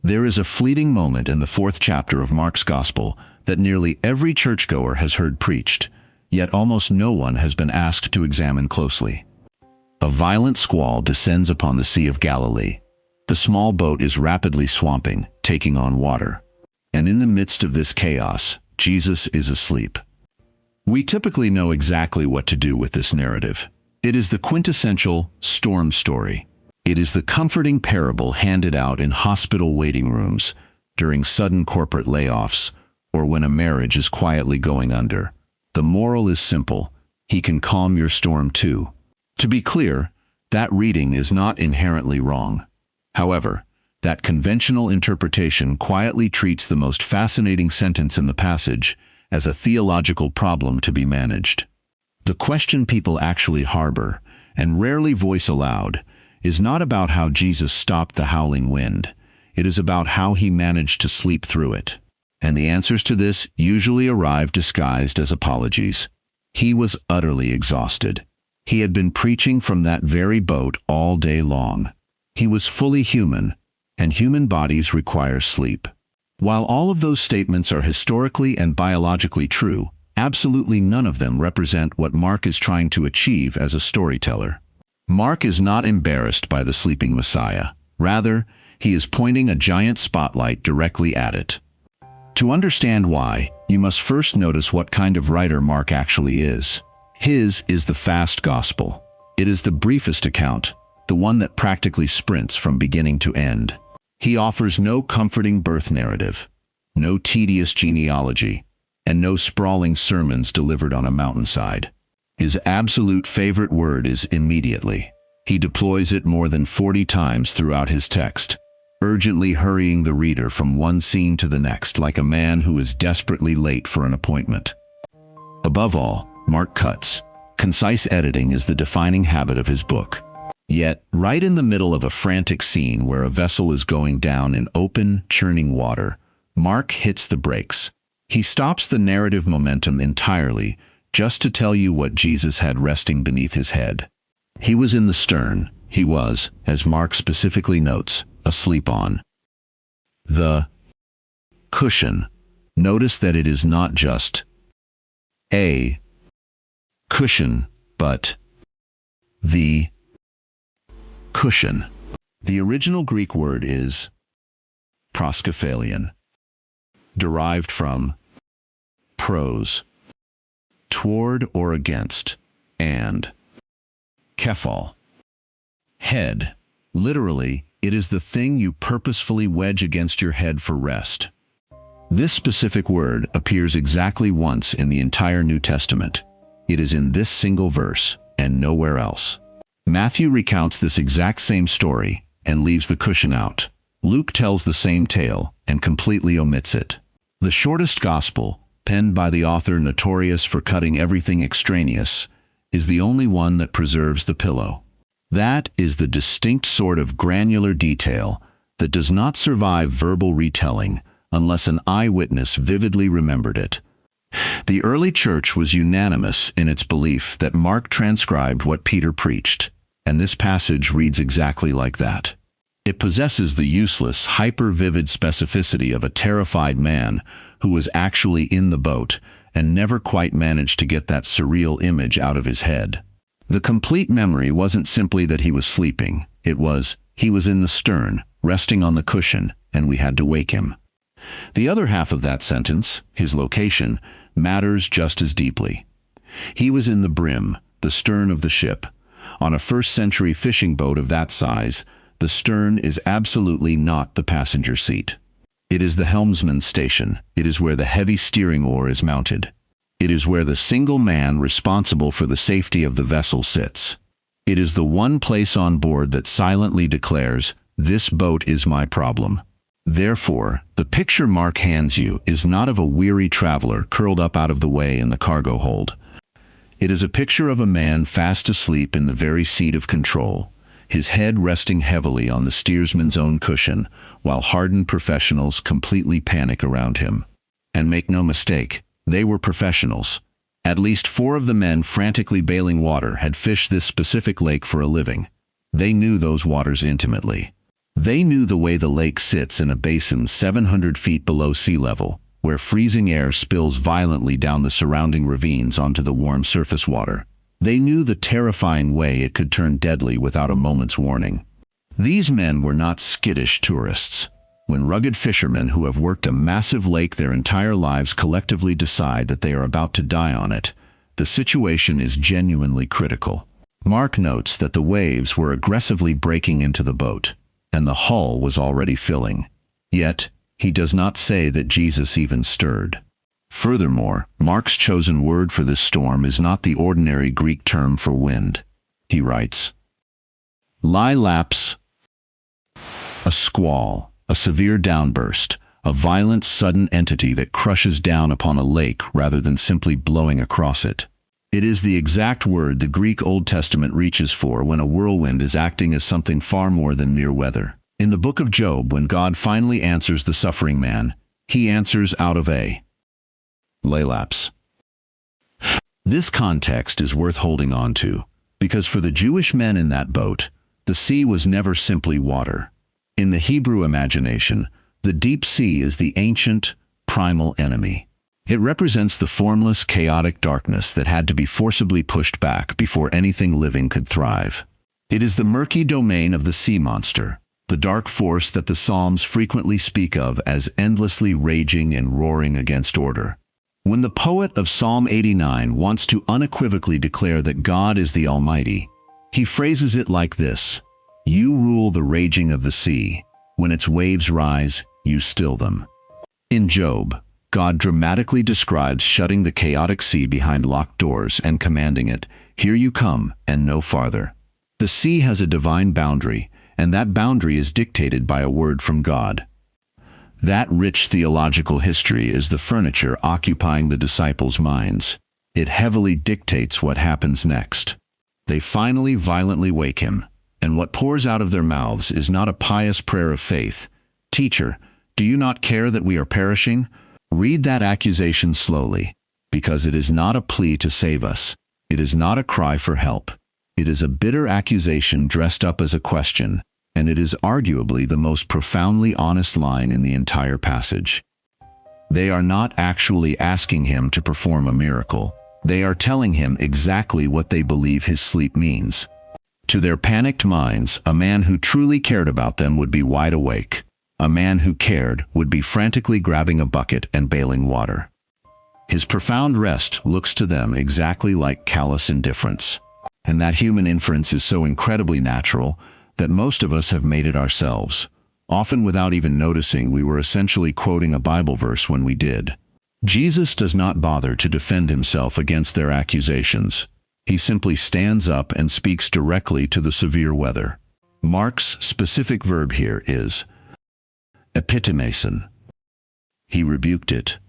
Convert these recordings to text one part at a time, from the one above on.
There is a fleeting moment in the 4th chapter of Mark's Gospel that nearly every churchgoer has heard preached, yet almost no one has been asked to examine closely. A violent squall descends upon the Sea of Galilee. The small boat is rapidly swamping, taking on water. And in the midst of this chaos, Jesus is asleep. We typically know exactly what to do with this narrative. It is the quintessential storm story. It is the comforting parable handed out in hospital waiting rooms, during sudden corporate layoffs, or when a marriage is quietly going under. The moral is simple: he can calm your storm too. To be clear, that reading is not inherently wrong. However, that conventional interpretation quietly treats the most fascinating sentence in the passage as a theological problem to be managed. The question people actually harbor, and rarely voice aloud, is not about how Jesus stopped the howling wind. It is about how he managed to sleep through it. And the answers to this usually arrive disguised as apologies. He was utterly exhausted. He had been preaching from that very boat all day long. He was fully human, and human bodies require sleep. While all of those statements are historically and biologically true, absolutely none of them represent what Mark is trying to achieve as a storyteller. Mark is not embarrassed by the sleeping Messiah. Rather, he is pointing a giant spotlight directly at it. To understand why, you must first notice what kind of writer Mark actually is. His is the fast gospel. It is the briefest account, the one that practically sprints from beginning to end. He offers no comforting birth narrative, no tedious genealogy, and no sprawling sermons delivered on a mountainside. His absolute favorite word is immediately. He deploys it more than 40 times throughout his text, urgently hurrying the reader from one scene to the next like a man who is desperately late for an appointment. Above all, Mark cuts. Concise editing is the defining habit of his book. Yet, right in the middle of a frantic scene where a vessel is going down in open, churning water, Mark hits the brakes. He stops the narrative momentum entirely just to tell you what Jesus had resting beneath his head. He was in the stern. He was, as Mark specifically notes, asleep on the cushion. Notice that it is not just a cushion, but the cushion. The original Greek word is proskephalion, derived from pros, toward or against, and kephal, head. Literally, it is the thing you purposefully wedge against your head for rest. This specific word appears exactly once in the entire New Testament. It is in this single verse, and nowhere else. Matthew recounts this exact same story and leaves the cushion out. Luke tells the same tale and completely omits it. The shortest gospel, penned by the author notorious for cutting everything extraneous, is the only one that preserves the pillow. That is the distinct sort of granular detail that does not survive verbal retelling unless an eyewitness vividly remembered it. The early church was unanimous in its belief that Mark transcribed what Peter preached, and this passage reads exactly like that. It possesses the useless, hyper-vivid specificity of a terrified man who was actually in the boat and never quite managed to get that surreal image out of his head. The complete memory wasn't simply that he was sleeping. It was, he was in the stern, resting on the cushion, and we had to wake him. The other half of that sentence, his location, matters just as deeply. He was in the brim, the stern of the ship. On a first-century fishing boat of that size, the stern is absolutely not the passenger seat. It is the helmsman's station. It is where the heavy steering oar is mounted. It is where the single man responsible for the safety of the vessel sits. It is the one place on board that silently declares, "This boat is my problem." Therefore, the picture Mark hands you is not of a weary traveler curled up out of the way in the cargo hold. It is a picture of a man fast asleep in the very seat of control, his head resting heavily on the steersman's own cushion, while hardened professionals completely panic around him. And make no mistake, they were professionals. At least 4 of the men frantically bailing water had fished this specific lake for a living. They knew those waters intimately. They knew the way the lake sits in a basin 700 feet below sea level, where freezing air spills violently down the surrounding ravines onto the warm surface water. They knew the terrifying way it could turn deadly without a moment's warning. These men were not skittish tourists. When rugged fishermen who have worked a massive lake their entire lives collectively decide that they are about to die on it, the situation is genuinely critical. Mark notes that the waves were aggressively breaking into the boat, and the hull was already filling. Yet, he does not say that Jesus even stirred. Furthermore, Mark's chosen word for this storm is not the ordinary Greek term for wind. He writes, "Lilaps, a squall, a severe downburst, a violent sudden entity that crushes down upon a lake rather than simply blowing across it." It is the exact word the Greek Old Testament reaches for when a whirlwind is acting as something far more than mere weather. In the book of Job, when God finally answers the suffering man, he answers out of a lilaps. This context is worth holding on to, because for the Jewish men in that boat, the sea was never simply water. In the Hebrew imagination, the deep sea is the ancient, primal enemy. It represents the formless, chaotic darkness that had to be forcibly pushed back before anything living could thrive. It is the murky domain of the sea monster, the dark force that the Psalms frequently speak of as endlessly raging and roaring against order. When the poet of Psalm 89 wants to unequivocally declare that God is the Almighty, he phrases it like this: "You rule the raging of the sea. When its waves rise, you still them." In Job, God dramatically describes shutting the chaotic sea behind locked doors and commanding it, "Here you come, and no farther." The sea has a divine boundary, and that boundary is dictated by a word from God. That rich theological history is the furniture occupying the disciples' minds. It heavily dictates what happens next. They finally violently wake him, and what pours out of their mouths is not a pious prayer of faith. "Teacher, do you not care that we are perishing?" Read that accusation slowly, because it is not a plea to save us. It is not a cry for help. It is a bitter accusation dressed up as a question, and it is arguably the most profoundly honest line in the entire passage. They are not actually asking him to perform a miracle. They are telling him exactly what they believe his sleep means. To their panicked minds, a man who truly cared about them would be wide awake. A man who cared would be frantically grabbing a bucket and bailing water. His profound rest looks to them exactly like callous indifference. And that human inference is so incredibly natural that most of us have made it ourselves, often without even noticing we were essentially quoting a Bible verse when we did. Jesus does not bother to defend himself against their accusations. He simply stands up and speaks directly to the severe weather. Mark's specific verb here is epitimason. He rebuked it.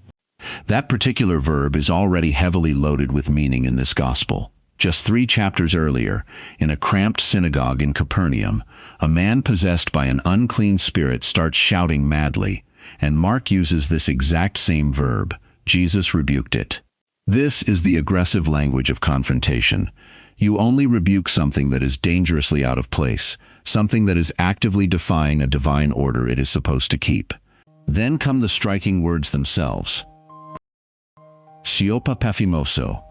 That particular verb is already heavily loaded with meaning in this gospel. Just 3 chapters earlier, in a cramped synagogue in Capernaum, a man possessed by an unclean spirit starts shouting madly, and Mark uses this exact same verb. Jesus rebuked it. This is the aggressive language of confrontation. You only rebuke something that is dangerously out of place, something that is actively defying a divine order it is supposed to keep. Then come the striking words themselves. Siopa pefimoso.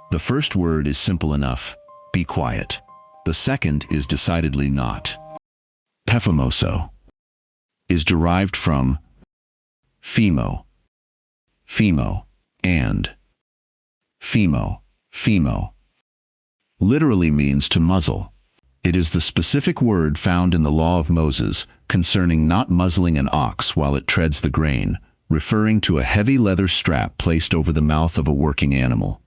The first word is simple enough: be quiet. The second is decidedly not. Pefimoso is derived from phemo, and phemo literally means to muzzle. It is the specific word found in the law of Moses concerning not muzzling an ox while it treads the grain, referring to a heavy leather strap placed over the mouth of a working animal.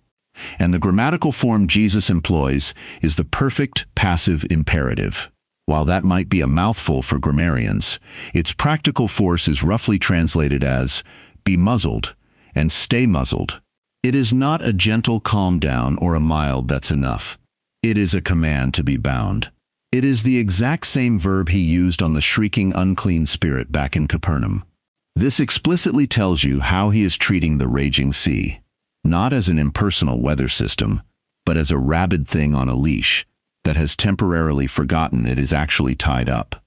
And the grammatical form Jesus employs is the perfect passive imperative. While that might be a mouthful for grammarians, its practical force is roughly translated as be muzzled and stay muzzled. It is not a gentle calm down or a mild that's enough. It is a command to be bound. It is the exact same verb he used on the shrieking unclean spirit back in Capernaum. This explicitly tells you how he is treating the raging sea, not as an impersonal weather system, but as a rabid thing on a leash that has temporarily forgotten it is actually tied up.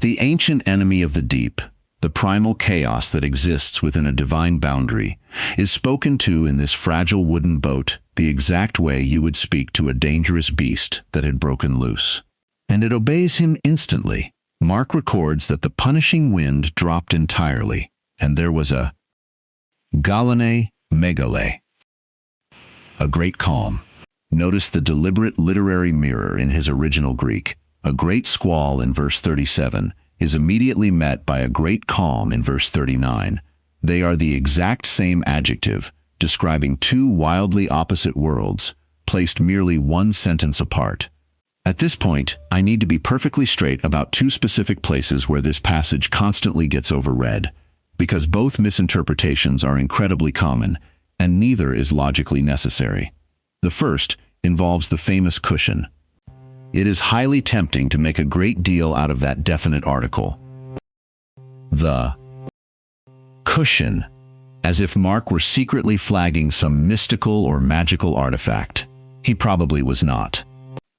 The ancient enemy of the deep, the primal chaos that exists within a divine boundary, is spoken to in this fragile wooden boat the exact way you would speak to a dangerous beast that had broken loose. And it obeys him instantly. Mark records that the punishing wind dropped entirely, and there was a galane megale, a great calm. Notice the deliberate literary mirror in his original Greek. A great squall in verse 37 is immediately met by a great calm in verse 39. They are the exact same adjective, describing two wildly opposite worlds, placed merely one sentence apart. At this point, I need to be perfectly straight about two specific places where this passage constantly gets overread, because both misinterpretations are incredibly common, and neither is logically necessary. The first involves the famous cushion. It is highly tempting to make a great deal out of that definite article. The cushion, as if Mark were secretly flagging some mystical or magical artifact. He probably was not.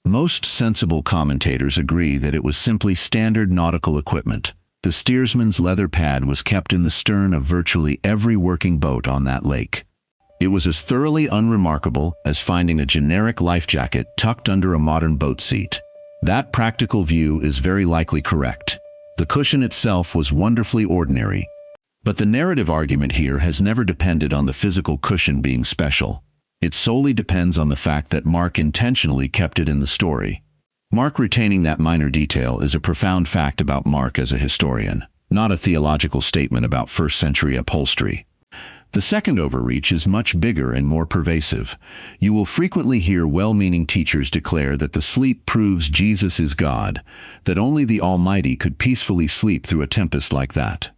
Most sensible commentators agree that it was simply standard nautical equipment. The steersman's leather pad was kept in the stern of virtually every working boat on that lake. It was as thoroughly unremarkable as finding a generic life jacket tucked under a modern boat seat. That practical view is very likely correct. The cushion itself was wonderfully ordinary, but the narrative argument here has never depended on the physical cushion being special. It solely depends on the fact that Mark intentionally kept it in the story. Mark retaining that minor detail is a profound fact about Mark as a historian, not a theological statement about first-century upholstery. The second overreach is much bigger and more pervasive. You will frequently hear well-meaning teachers declare that the sleep proves Jesus is God, that only the Almighty could peacefully sleep through a tempest like that.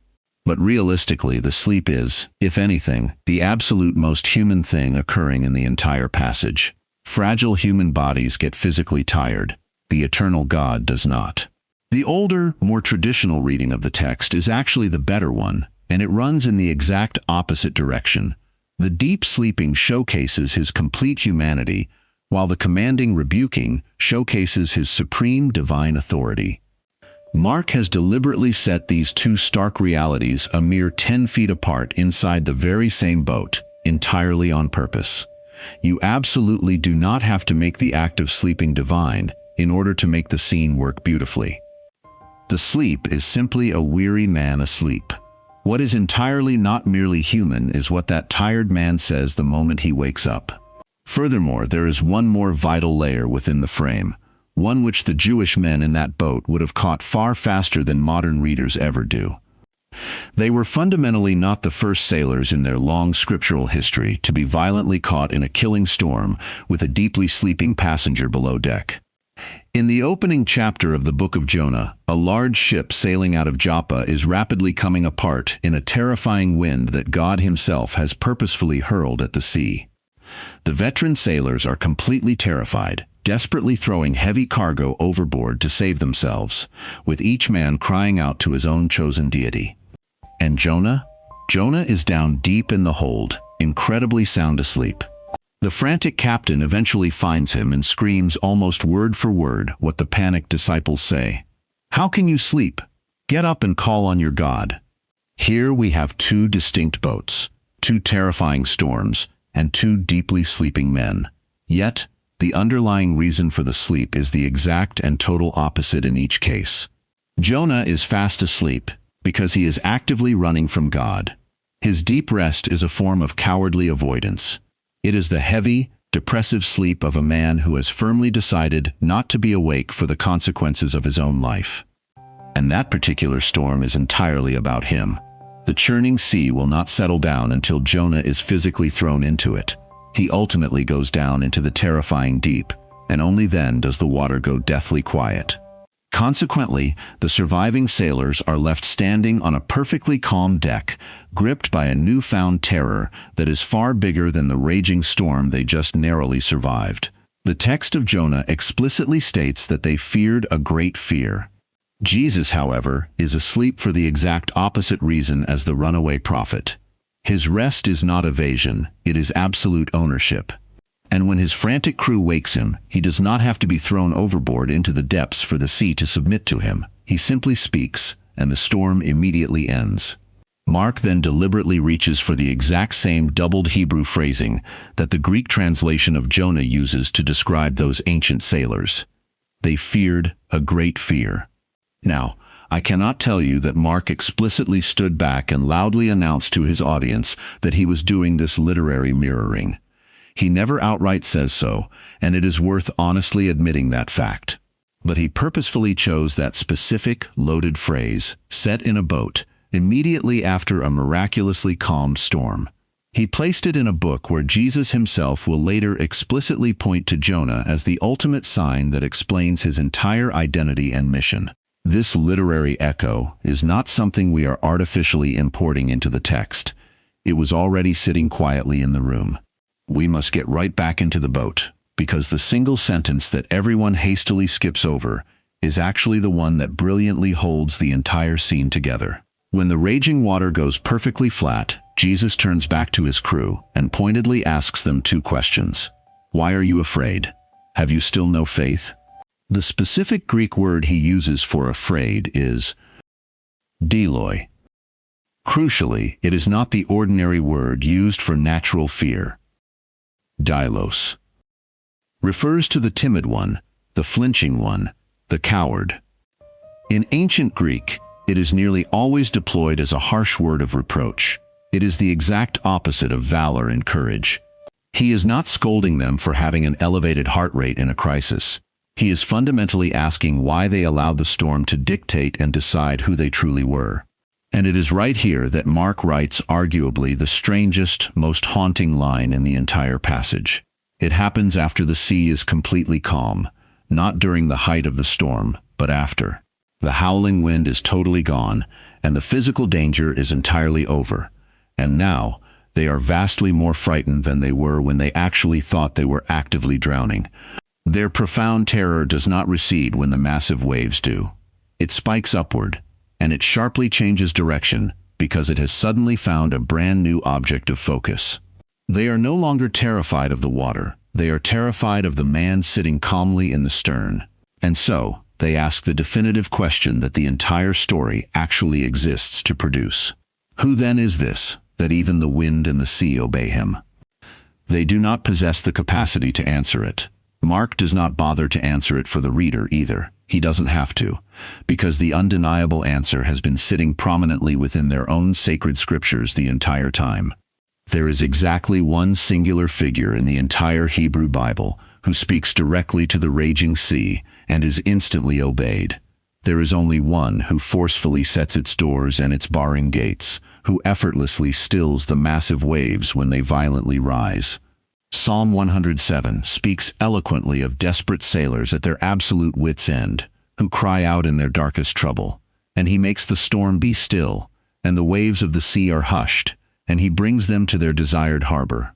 But realistically, the sleep is, if anything, the absolute most human thing occurring in the entire passage. Fragile human bodies get physically tired. The eternal God does not. The older, more traditional reading of the text is actually the better one, and it runs in the exact opposite direction. The deep sleeping showcases his complete humanity, while the commanding rebuking showcases his supreme divine authority. Mark has deliberately set these two stark realities a mere 10 feet apart inside the very same boat, entirely on purpose. You absolutely do not have to make the act of sleeping divine in order to make the scene work beautifully. The sleep is simply a weary man asleep. What is entirely not merely human is what that tired man says the moment he wakes up. Furthermore, there is one more vital layer within the frame, one which the Jewish men in that boat would have caught far faster than modern readers ever do. They were fundamentally not the first sailors in their long scriptural history to be violently caught in a killing storm with a deeply sleeping passenger below deck. In the opening chapter of the book of Jonah, a large ship sailing out of Joppa is rapidly coming apart in a terrifying wind that God himself has purposefully hurled at the sea. The veteran sailors are completely terrified, desperately throwing heavy cargo overboard to save themselves, with each man crying out to his own chosen deity. And Jonah? Jonah is down deep in the hold, incredibly sound asleep. The frantic captain eventually finds him and screams almost word for word what the panicked disciples say. "How can you sleep? Get up and call on your God." Here we have two distinct boats, two terrifying storms, and two deeply sleeping men. Yet, the underlying reason for the sleep is the exact and total opposite in each case. Jonah is fast asleep because he is actively running from God. His deep rest is a form of cowardly avoidance. It is the heavy, depressive sleep of a man who has firmly decided not to be awake for the consequences of his own life. And that particular storm is entirely about him. The churning sea will not settle down until Jonah is physically thrown into it. He ultimately goes down into the terrifying deep, and only then does the water go deathly quiet. Consequently, the surviving sailors are left standing on a perfectly calm deck, gripped by a newfound terror that is far bigger than the raging storm they just narrowly survived. The text of Jonah explicitly states that they feared a great fear. Jesus, however, is asleep for the exact opposite reason as the runaway prophet. His rest is not evasion, it is absolute ownership. And when his frantic crew wakes him, he does not have to be thrown overboard into the depths for the sea to submit to him. He simply speaks, and the storm immediately ends. Mark then deliberately reaches for the exact same doubled Hebrew phrasing that the Greek translation of Jonah uses to describe those ancient sailors. They feared a great fear. Now, I cannot tell you that Mark explicitly stood back and loudly announced to his audience that he was doing this literary mirroring. He never outright says so, and it is worth honestly admitting that fact. But he purposefully chose that specific, loaded phrase, set in a boat, immediately after a miraculously calmed storm. He placed it in a book where Jesus himself will later explicitly point to Jonah as the ultimate sign that explains his entire identity and mission. This literary echo is not something we are artificially importing into the text. It was already sitting quietly in the room. We must get right back into the boat, because the single sentence that everyone hastily skips over is actually the one that brilliantly holds the entire scene together. When the raging water goes perfectly flat, Jesus turns back to his crew and pointedly asks them two questions. Why are you afraid? Have you still no faith? The specific Greek word he uses for afraid is deloi. Crucially, it is not the ordinary word used for natural fear. Dailos refers to the timid one, the flinching one, the coward. In ancient Greek, it is nearly always deployed as a harsh word of reproach. It is the exact opposite of valor and courage. He is not scolding them for having an elevated heart rate in a crisis. He is fundamentally asking why they allowed the storm to dictate and decide who they truly were. And it is right here that Mark writes arguably the strangest, most haunting line in the entire passage. It happens after the sea is completely calm, not during the height of the storm, but after. The howling wind is totally gone, and the physical danger is entirely over. And now, they are vastly more frightened than they were when they actually thought they were actively drowning. Their profound terror does not recede when the massive waves do. It spikes upward, and it sharply changes direction because it has suddenly found a brand new object of focus. They are no longer terrified of the water. They are terrified of the man sitting calmly in the stern. And so, they ask the definitive question that the entire story actually exists to produce. Who then is this, that even the wind and the sea obey him? They do not possess the capacity to answer it. Mark does not bother to answer it for the reader either. He doesn't have to, because the undeniable answer has been sitting prominently within their own sacred scriptures the entire time. There is exactly one singular figure in the entire Hebrew Bible who speaks directly to the raging sea and is instantly obeyed. There is only one who forcefully sets its doors and its barring gates, who effortlessly stills the massive waves when they violently rise. Psalm 107 speaks eloquently of desperate sailors at their absolute wits' end, who cry out in their darkest trouble. And he makes the storm be still, and the waves of the sea are hushed, and he brings them to their desired harbor.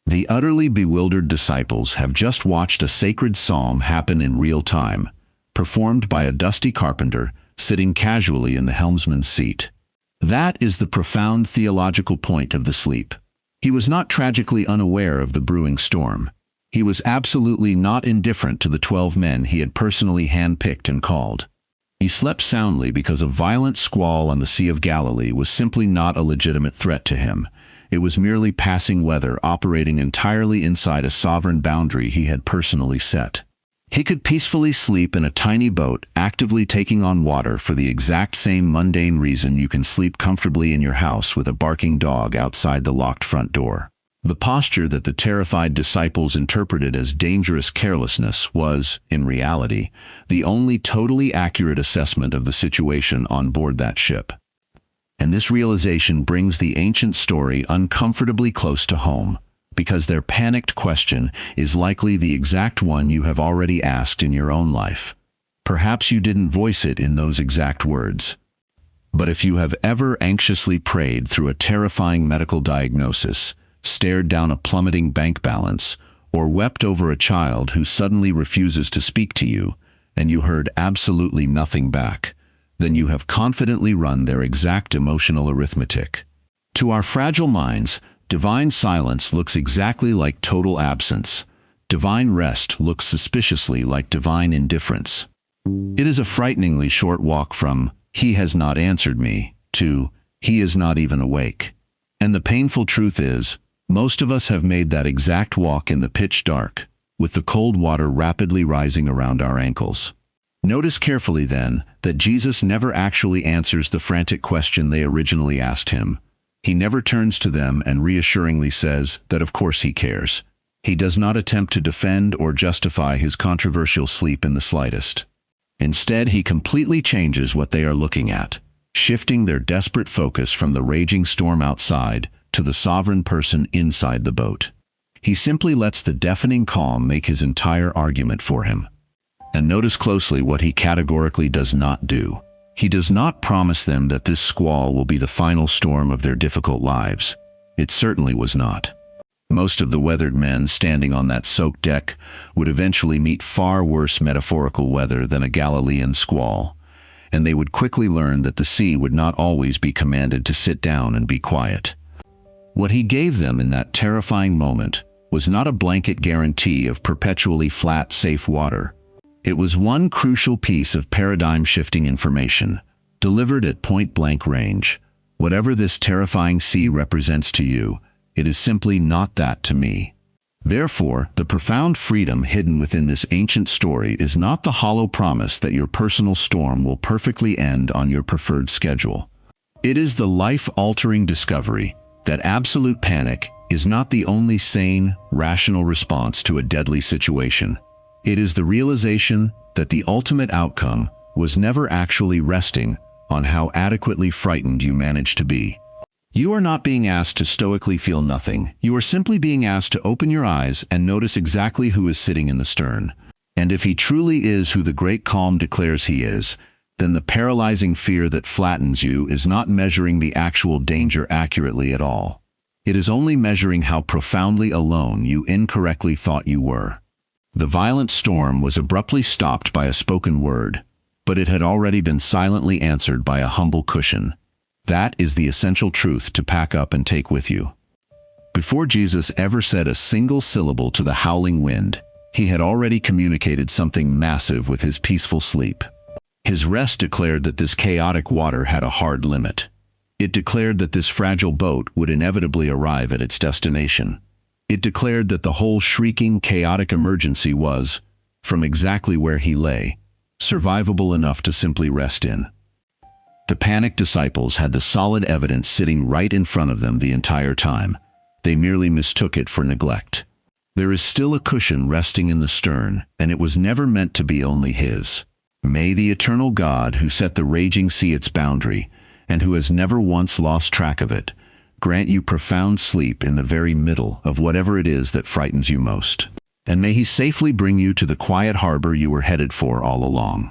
The utterly bewildered disciples have just watched a sacred psalm happen in real time, performed by a dusty carpenter sitting casually in the helmsman's seat. That is the profound theological point of the sleep. He was not tragically unaware of the brewing storm. He was absolutely not indifferent to the 12 men he had personally handpicked and called. He slept soundly because a violent squall on the Sea of Galilee was simply not a legitimate threat to him. It was merely passing weather operating entirely inside a sovereign boundary he had personally set. He could peacefully sleep in a tiny boat, actively taking on water for the exact same mundane reason you can sleep comfortably in your house with a barking dog outside the locked front door. The posture that the terrified disciples interpreted as dangerous carelessness was, in reality, the only totally accurate assessment of the situation on board that ship. And this realization brings the ancient story uncomfortably close to home, because their panicked question is likely the exact one you have already asked in your own life. Perhaps you didn't voice it in those exact words. But if you have ever anxiously prayed through a terrifying medical diagnosis, stared down a plummeting bank balance, or wept over a child who suddenly refuses to speak to you, and you heard absolutely nothing back, then you have confidently run their exact emotional arithmetic. To our fragile minds, divine silence looks exactly like total absence. Divine rest looks suspiciously like divine indifference. It is a frighteningly short walk from, "He has not answered me," to, "He is not even awake." And the painful truth is, most of us have made that exact walk in the pitch dark, with the cold water rapidly rising around our ankles. Notice carefully then that Jesus never actually answers the frantic question they originally asked him. He never turns to them and reassuringly says that of course he cares. He does not attempt to defend or justify his controversial sleep in the slightest. Instead, he completely changes what they are looking at, shifting their desperate focus from the raging storm outside to the sovereign person inside the boat. He simply lets the deafening calm make his entire argument for him. And notice closely what he categorically does not do. He does not promise them that this squall will be the final storm of their difficult lives. It certainly was not. Most of the weathered men standing on that soaked deck would eventually meet far worse metaphorical weather than a Galilean squall, and they would quickly learn that the sea would not always be commanded to sit down and be quiet. What he gave them in that terrifying moment was not a blanket guarantee of perpetually flat, safe water. It was one crucial piece of paradigm-shifting information, delivered at point-blank range. Whatever this terrifying sea represents to you, it is simply not that to me. Therefore, the profound freedom hidden within this ancient story is not the hollow promise that your personal storm will perfectly end on your preferred schedule. It is the life-altering discovery that absolute panic is not the only sane, rational response to a deadly situation. It is the realization that the ultimate outcome was never actually resting on how adequately frightened you managed to be. You are not being asked to stoically feel nothing. You are simply being asked to open your eyes and notice exactly who is sitting in the stern. And if he truly is who the great calm declares he is, then the paralyzing fear that flattens you is not measuring the actual danger accurately at all. It is only measuring how profoundly alone you incorrectly thought you were. The violent storm was abruptly stopped by a spoken word, but it had already been silently answered by a humble cushion. That is the essential truth to pack up and take with you. Before Jesus ever said a single syllable to the howling wind, he had already communicated something massive with his peaceful sleep. His rest declared that this chaotic water had a hard limit. It declared that this fragile boat would inevitably arrive at its destination. It declared that the whole shrieking, chaotic emergency was, from exactly where he lay, survivable enough to simply rest in. The panicked disciples had the solid evidence sitting right in front of them the entire time. They merely mistook it for neglect. There is still a cushion resting in the stern, and it was never meant to be only his. May the eternal God who set the raging sea its boundary, and who has never once lost track of it, grant you profound sleep in the very middle of whatever it is that frightens you most. And may he safely bring you to the quiet harbor you were headed for all along.